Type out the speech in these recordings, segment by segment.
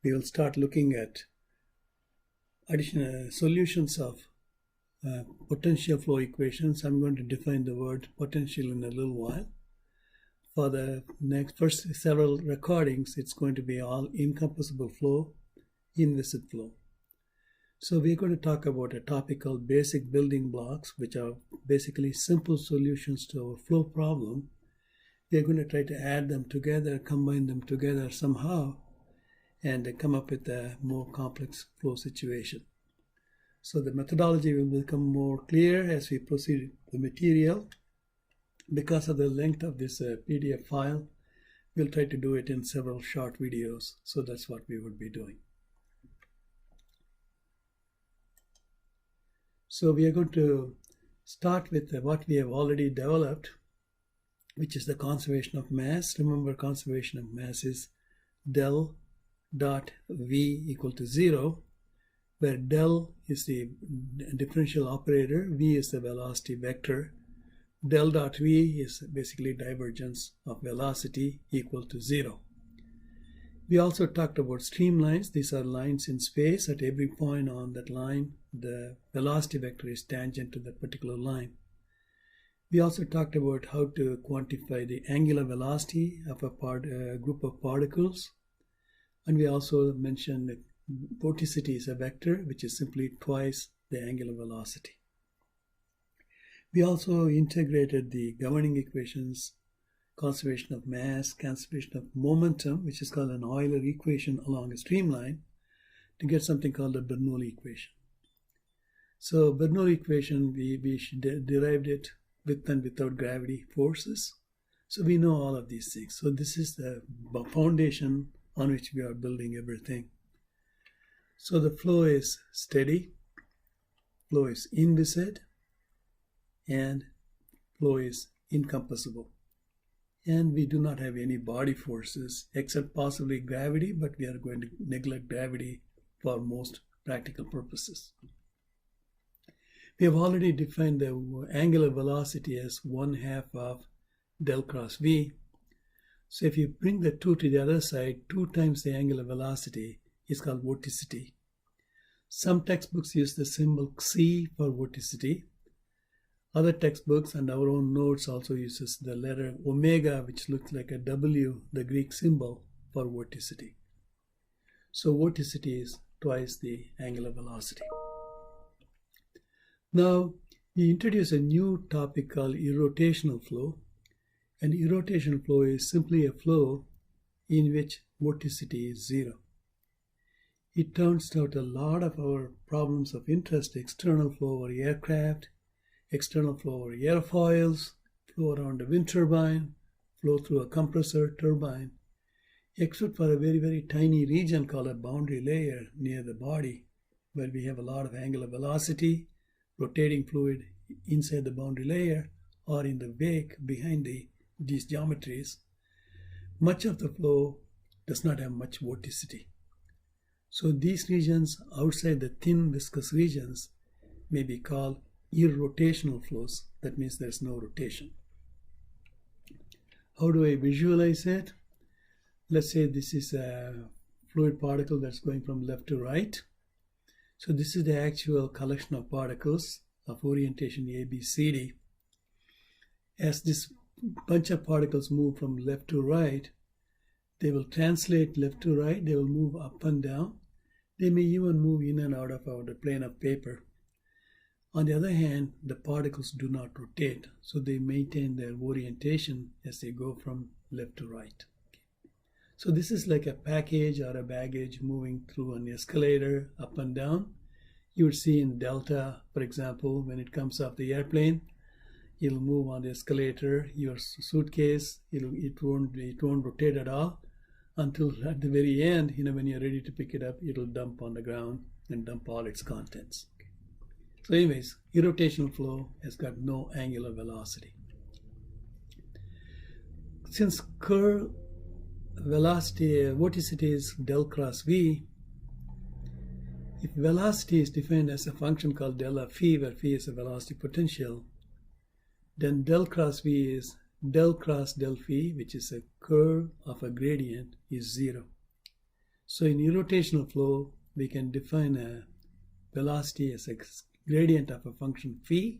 we will start looking at additional solutions of potential flow equations. I'm going to define the word potential in a little while. For the first several recordings, it's going to be all incompressible flow, inviscid flow. So we're going to talk about a topic called basic building blocks, which are basically simple solutions to our flow problem. We're going to try to add them together, combine them together somehow, and come up with a more complex flow situation. So the methodology will become more clear as we proceed with the material. Because of the length of this PDF file, we'll try to do it in several short videos. So that's what we would be doing. So we are going to start with what we have already developed, which is the conservation of mass. Remember, conservation of mass is del dot V equal to 0, where del is the differential operator, V is the velocity vector. Del dot V is basically divergence of velocity equal to 0. We also talked about streamlines. These are lines in space. At every point on that line, the velocity vector is tangent to that particular line. We also talked about how to quantify the angular velocity of a group of particles. And we also mentioned that vorticity is a vector, which is simply twice the angular velocity. We also integrated the governing equations, conservation of mass, conservation of momentum, which is called an Euler equation along a streamline, to get something called the Bernoulli equation. So Bernoulli equation, we derived it with and without gravity forces. So we know all of these things. So this is the foundation on which we are building everything. So the flow is steady, flow is inviscid, and flow is incompressible. And we do not have any body forces except possibly gravity, but we are going to neglect gravity for most practical purposes. We have already defined the angular velocity as 1/2 of del cross V. So if you bring the 2 to the other side, 2 times the angular velocity is called vorticity. Some textbooks use the symbol C for vorticity. Other textbooks and our own notes also uses the letter omega, which looks like a W, the Greek symbol for vorticity. So vorticity is twice the angular velocity. Now, we introduce a new topic called irrotational flow. And irrotational flow is simply a flow in which vorticity is 0. It turns out a lot of our problems of interest, external flow over aircraft, external flow over airfoils, flow around a wind turbine, flow through a compressor turbine, except for a very, very tiny region called a boundary layer near the body, where we have a lot of angular velocity, rotating fluid inside the boundary layer or in the wake behind these geometries. Much of the flow does not have much vorticity. So these regions outside the thin viscous regions may be called irrotational flows. That means there's no rotation. How do I visualize it? Let's say this is a fluid particle that's going from left to right. So this is the actual collection of particles of orientation A, B, C, D. As this bunch of particles move from left to right, they will translate left to right, they will move up and down. They may even move in and out of the plane of paper. On the other hand, the particles do not rotate, so they maintain their orientation as they go from left to right. So this is like a package or a baggage moving through an escalator up and down. You would see in Delta, for example, when it comes off the airplane, it'll move on the escalator. Your suitcase, it won't rotate at all until at the very end, when you're ready to pick it up, it'll dump on the ground and dump all its contents. So anyways, irrotational flow has got no angular velocity. Since curl velocity, vorticity is del cross V, if velocity is defined as a function called del of phi, where phi is a velocity potential, then del cross V is del cross del phi, which is a curve of a gradient, is 0. So in irrotational flow, we can define a velocity as a gradient of a function phi,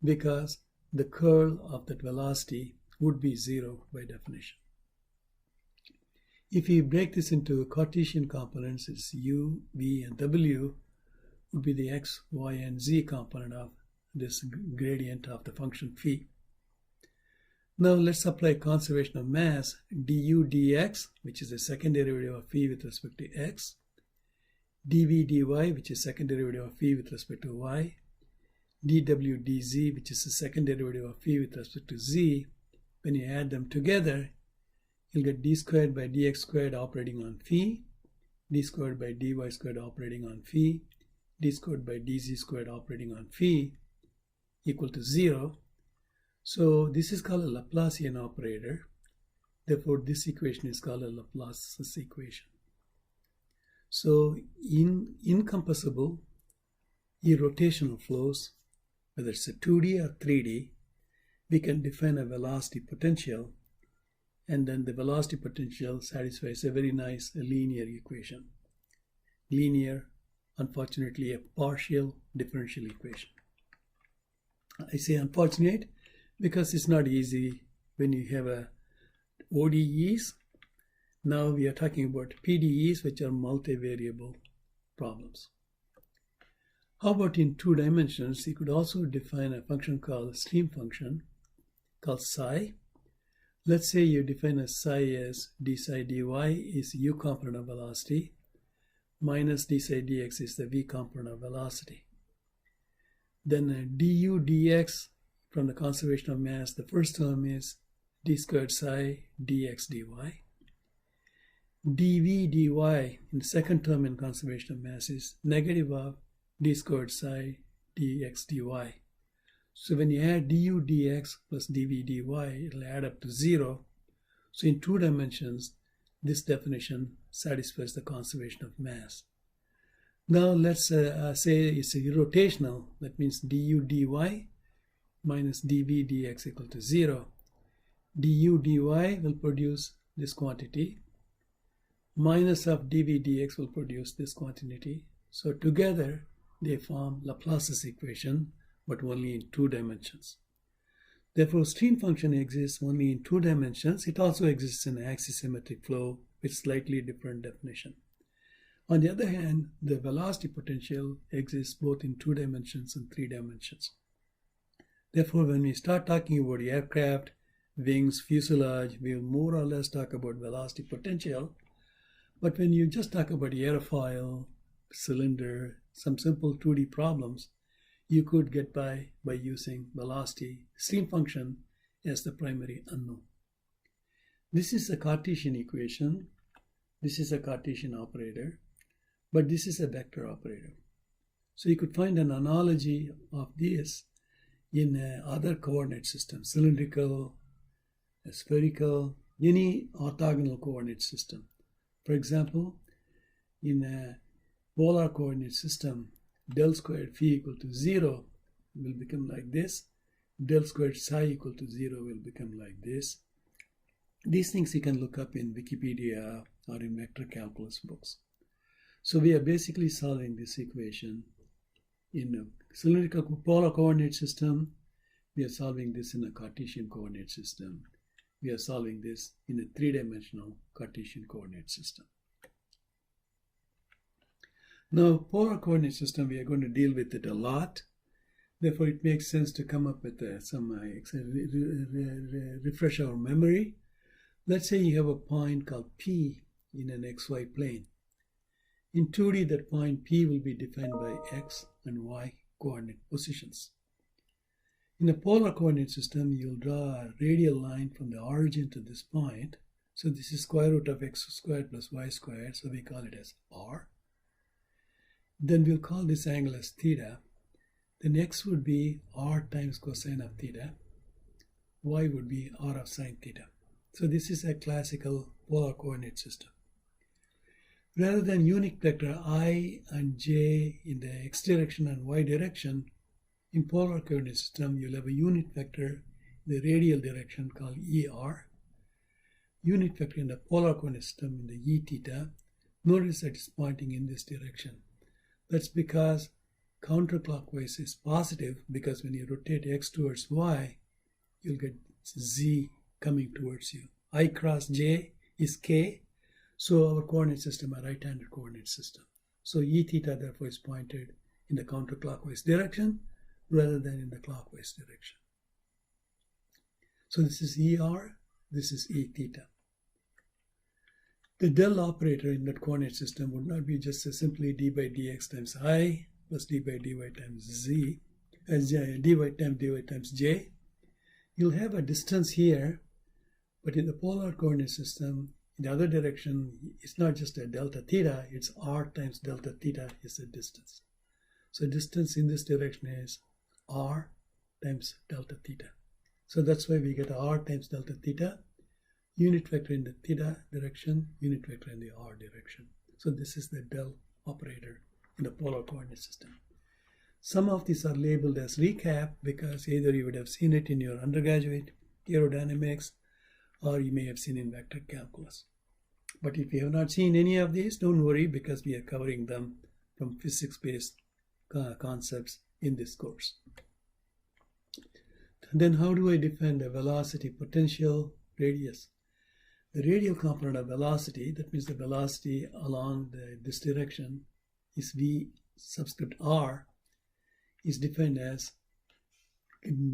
because the curl of that velocity would be zero by definition. If we break this into Cartesian components, it's u, v, and w would be the x, y, and z component of this gradient of the function phi. Now let's apply conservation of mass du dx, which is the second derivative of phi with respect to x, dv dy, which is second derivative of phi with respect to y, dw dz, which is the second derivative of phi with respect to z. When you add them together, you'll get d squared by dx squared operating on phi, d squared by dy squared operating on phi, d squared by dz squared operating on phi equal to 0. So this is called a Laplacian operator. Therefore, this equation is called a Laplace's equation. So in incompressible irrotational flows, whether it's a 2D or 3D, we can define a velocity potential, and then the velocity potential satisfies a very nice linear equation. Linear, unfortunately, a partial differential equation. I say unfortunate because it's not easy when you have a ODEs. Now we are talking about PDEs, which are multivariable problems. How about in 2 dimensions? You could also define a function called a stream function called psi. Let's say you define a psi as d psi dy is u component of velocity minus d psi dx is the v component of velocity. Then du dx from the conservation of mass, the first term is d squared psi dx dy. dv dy in the second term in conservation of mass is negative of d squared psi dx dy. So when you add du dx plus dv dy, it'll add up to 0. So in 2 dimensions, this definition satisfies the conservation of mass. Now let's say it's irrotational. That means du dy minus dv dx equal to 0. du dy will produce this quantity. Minus of dv dx will produce this quantity. So together they form Laplace's equation, but only in 2 dimensions. Therefore, stream function exists only in 2 dimensions. It also exists in axisymmetric flow with slightly different definition. On the other hand, the velocity potential exists both in 2 dimensions and 3 dimensions. Therefore, when we start talking about aircraft, wings, fuselage, we will more or less talk about velocity potential. But when you just talk about aerofoil, cylinder, some simple 2D problems, you could get by using velocity stream function as the primary unknown. This is a Cartesian equation. This is a Cartesian operator, but this is a vector operator. So you could find an analogy of this in other coordinate systems, cylindrical, spherical, any orthogonal coordinate system. For example, in a polar coordinate system, del squared phi equal to 0 will become like this. Del squared psi equal to 0 will become like this. These things you can look up in Wikipedia or in vector calculus books. So we are basically solving this equation in a cylindrical polar coordinate system. We are solving this in a Cartesian coordinate system. We are solving this in a 3-dimensional Cartesian coordinate system. Now, polar coordinate system, we are going to deal with it a lot. Therefore, it makes sense to come up with some refresh our memory. Let's say you have a point called P in an XY plane. In 2D, that point P will be defined by X and Y coordinate positions. In a polar coordinate system, you'll draw a radial line from the origin to this point. So this is square root of x squared plus y squared, so we call it as r. Then we'll call this angle as theta. Then x would be r times cosine of theta. Y would be r of sine theta. So this is a classical polar coordinate system. Rather than unit vector I and j in the x direction and y direction, in polar coordinate system, you'll have a unit vector in the radial direction called ER, unit vector in the polar coordinate system in the E theta, Notice that it's pointing in this direction. That's because counterclockwise is positive, because when you rotate x towards y, you'll get z coming towards you. I cross j is k, so our coordinate system, a right-handed coordinate system. So E theta therefore is pointed in the counterclockwise direction rather than in the clockwise direction. So this is ER, this is E theta. The del operator in that coordinate system would not be just simply d by dx times I plus d by dy times z, as dy times j. You'll have a distance here, but in the polar coordinate system, in the other direction, it's not just a delta theta, it's r times delta theta is the distance. So distance in this direction is r times delta theta. So that's why we get r times delta theta, unit vector in the theta direction, unit vector in the r direction. So this is the del operator in the polar coordinate system. Some of these are labeled as recap because either you would have seen it in your undergraduate aerodynamics or you may have seen in vector calculus. But if you have not seen any of these, don't worry, because we are covering them from physics-based concepts in this course. Then how do I define the velocity, potential, radius? The radial component of velocity, that means the velocity along this direction, is v subscript r, is defined as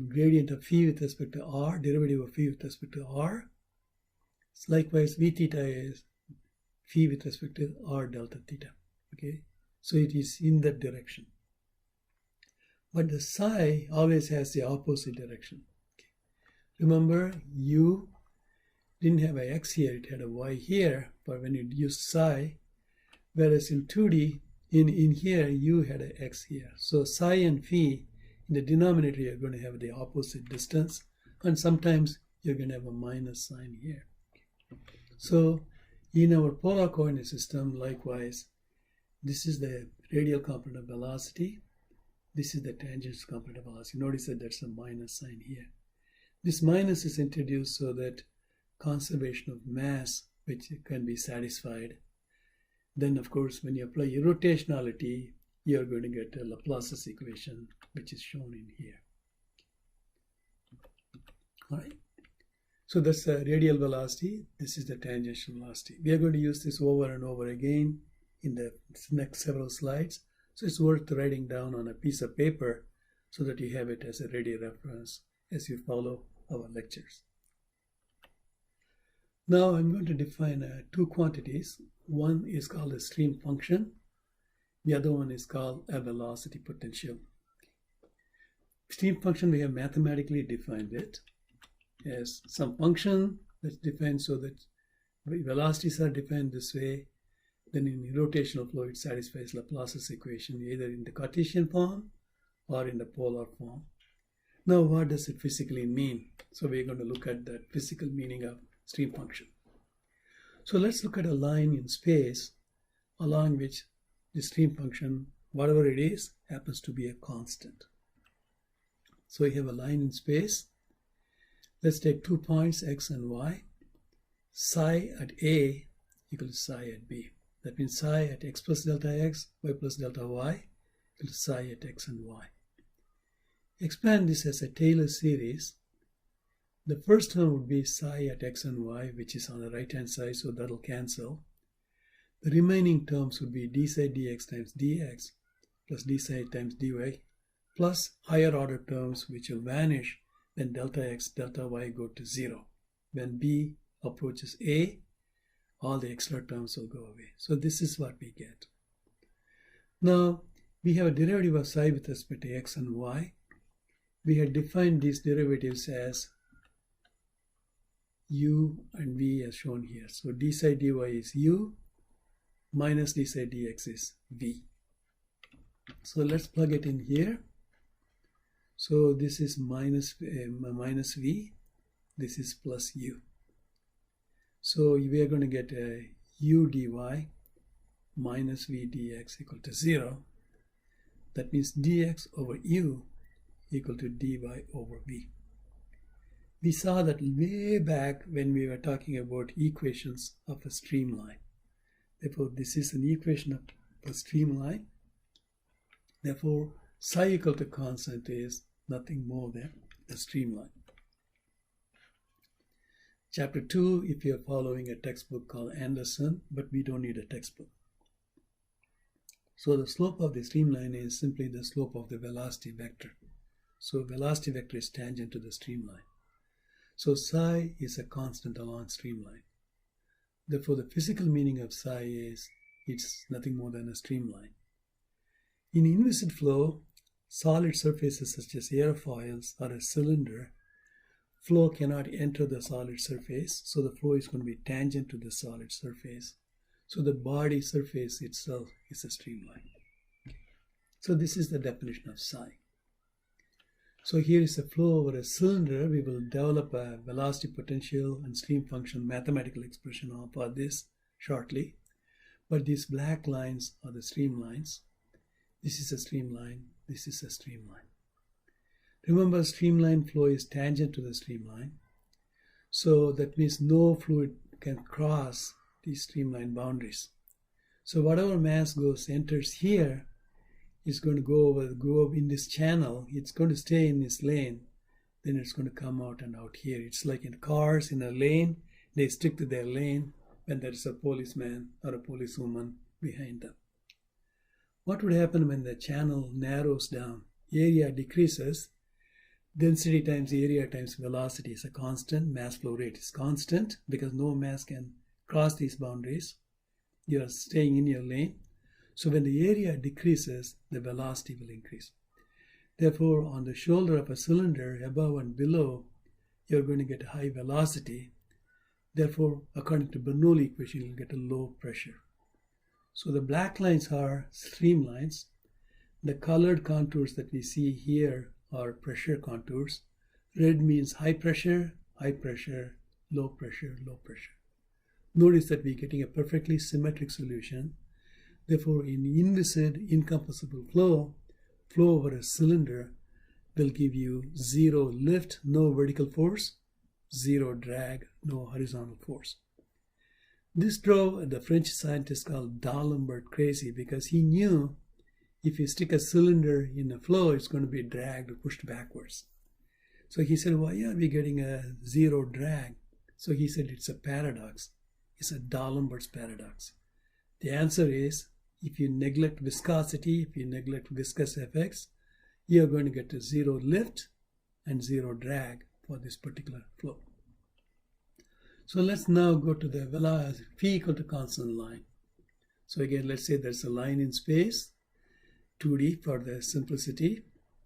gradient of phi with respect to r, derivative of phi with respect to r. Likewise, v theta is phi with respect to r delta theta. Okay, so it is in that direction. But the psi always has the opposite direction. Okay. Remember, you didn't have a x here, it had a y here, but when you use psi, whereas in 2D, in here, you had an x here. So psi and phi, in the denominator, you're going to have the opposite distance, and sometimes you're going to have a minus sign here. So in our polar coordinate system, likewise, this is the radial component of velocity. This is the tangent component of velocity. Notice that there's a minus sign here. This minus is introduced so that conservation of mass, which can be satisfied. Then, of course, when you apply rotationality, you're going to get a Laplace's equation, which is shown in here. All right. So that's the radial velocity. This is the tangential velocity. We are going to use this over and over again in the next several slides. So it's worth writing down on a piece of paper so that you have it as a ready reference as you follow our lectures. Now I'm going to define two quantities. One is called a stream function. The other one is called a velocity potential. Stream function, we have mathematically defined it as some function that's defined so that velocities are defined this way. Then in rotational flow, it satisfies Laplace's equation either in the Cartesian form or in the polar form. Now, what does it physically mean? So we're going to look at the physical meaning of stream function. So let's look at a line in space along which the stream function, whatever it is, happens to be a constant. So we have a line in space. Let's take 2 points, x and y. Psi at A equals to psi at B. That means psi at x plus delta x, y plus delta y, equals to psi at x and y. Expand this as a Taylor series. The first term would be psi at x and y, which is on the right-hand side, so that'll cancel. The remaining terms would be d psi dx times dx plus d psi times dy, plus higher order terms which will vanish when delta x, delta y go to 0. When b approaches a, all the extra terms will go away. So this is what we get. Now, we have a derivative of psi with respect to x and y. We had defined these derivatives as u and v as shown here. So d psi dy is u, minus d psi dx is v. So let's plug it in here. So this is minus v, this is plus u. So we are going to get a u dy minus v dx equal to 0. That means dx over u equal to dy over v. We saw that way back when we were talking about equations of a streamline. Therefore, this is an equation of a streamline. Therefore, psi equal to constant is nothing more than a streamline. Chapter 2, if you are following a textbook called Anderson, but we don't need a textbook. So the slope of the streamline is simply the slope of the velocity vector. So velocity vector is tangent to the streamline. So psi is a constant along streamline. Therefore, the physical meaning of psi is it's nothing more than a streamline. In inviscid flow, solid surfaces such as airfoils or a cylinder, flow cannot enter the solid surface, so the flow is going to be tangent to the solid surface. So the body surface itself is a streamline. So this is the definition of psi. So here is a flow over a cylinder. We will develop a velocity potential and stream function mathematical expression for this shortly. But these black lines are the streamlines. This is a streamline. This is a streamline. Remember, streamline flow is tangent to the streamline. So that means no fluid can cross these streamline boundaries. So whatever mass enters here is going to go up in this channel. It's going to stay in this lane. Then it's going to come out and out here. It's like in cars in a lane. They stick to their lane when there is a policeman or a policewoman behind them. What would happen when the channel narrows down? Area decreases. Density times area times velocity is a constant. Mass flow rate is constant because no mass can cross these boundaries. You are staying in your lane. So when the area decreases, the velocity will increase. Therefore, on the shoulder of a cylinder, above and below, you're going to get a high velocity. Therefore, according to Bernoulli equation, you'll get a low pressure. So the black lines are streamlines. The colored contours that we see here are pressure contours. Red means high pressure, low pressure, low pressure. Notice that we're getting a perfectly symmetric solution. Therefore, in inviscid, incompressible flow over a cylinder will give you zero lift, no vertical force, zero drag, no horizontal force. This drove the French scientist called D'Alembert crazy because he knew if you stick a cylinder in a flow, it's going to be dragged or pushed backwards. So he said, why are we getting a zero drag? So he said it's a paradox. It's a D'Alembert's paradox. The answer is, if you neglect viscosity, if you neglect viscous effects, you're going to get a zero lift and zero drag for this particular flow. So let's now go to the velocity phi equal to constant line. So again, let's say there's a line in space, 2D for the simplicity.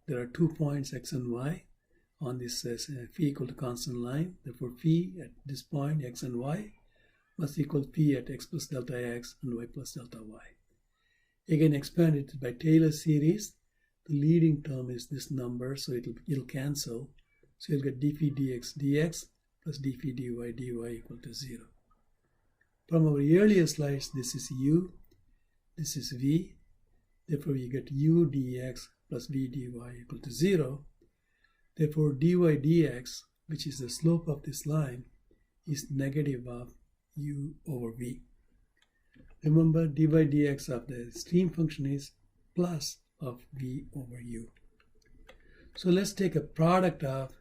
There are 2 points x and y on this phi equal to constant line. Therefore, phi at this point, x and y, must equal phi at x plus delta x and y plus delta y. Again, expanded by Taylor's series. The leading term is this number, so it'll cancel. So you'll get d phi dx dx plus d phi dy dy equal to 0. From our earlier slides, this is u, this is v. Therefore, you get u dx plus v dy equal to 0. Therefore, dy dx, which is the slope of this line, is negative of u over v. Remember, dy dx of the stream function is plus of v over u. So let's take a product of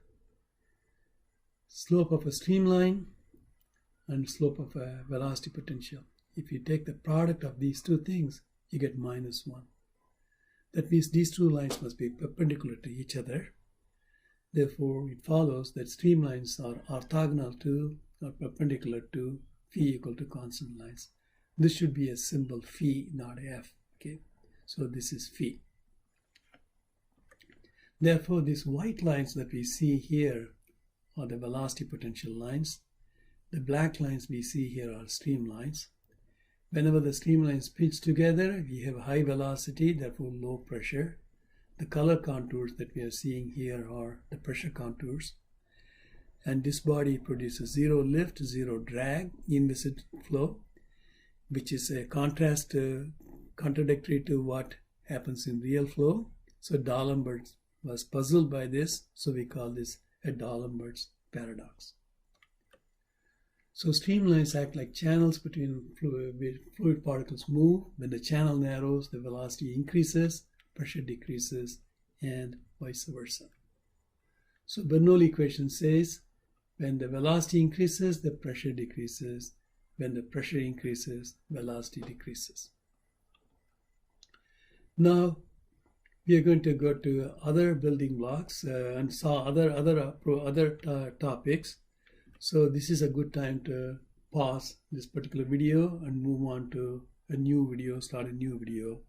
slope of a streamline and slope of a velocity potential. If you take the product of these two things, you get minus 1. That means these two lines must be perpendicular to each other. Therefore, it follows that streamlines are orthogonal to or perpendicular to phi equal to constant lines. This should be a symbol phi, not f. Okay, so this is phi. Therefore, these white lines that we see here are the velocity potential lines. The black lines we see here are streamlines. Whenever the streamlines pinch together, we have high velocity, therefore low pressure. The color contours that we are seeing here are the pressure contours. And this body produces zero lift, zero drag, inviscid flow, which is a contradictory to what happens in real flow. So D'Alembert was puzzled by this, so we call this a D'Alembert's paradox. So streamlines act like channels between fluid particles move. When the channel narrows, the velocity increases, pressure decreases, and vice versa. So Bernoulli equation says when the velocity increases, the pressure decreases. When the pressure increases, velocity decreases. Now we are going to go to other building blocks and saw other topics. So this is a good time to pause this particular video and move on to a new video, start a new video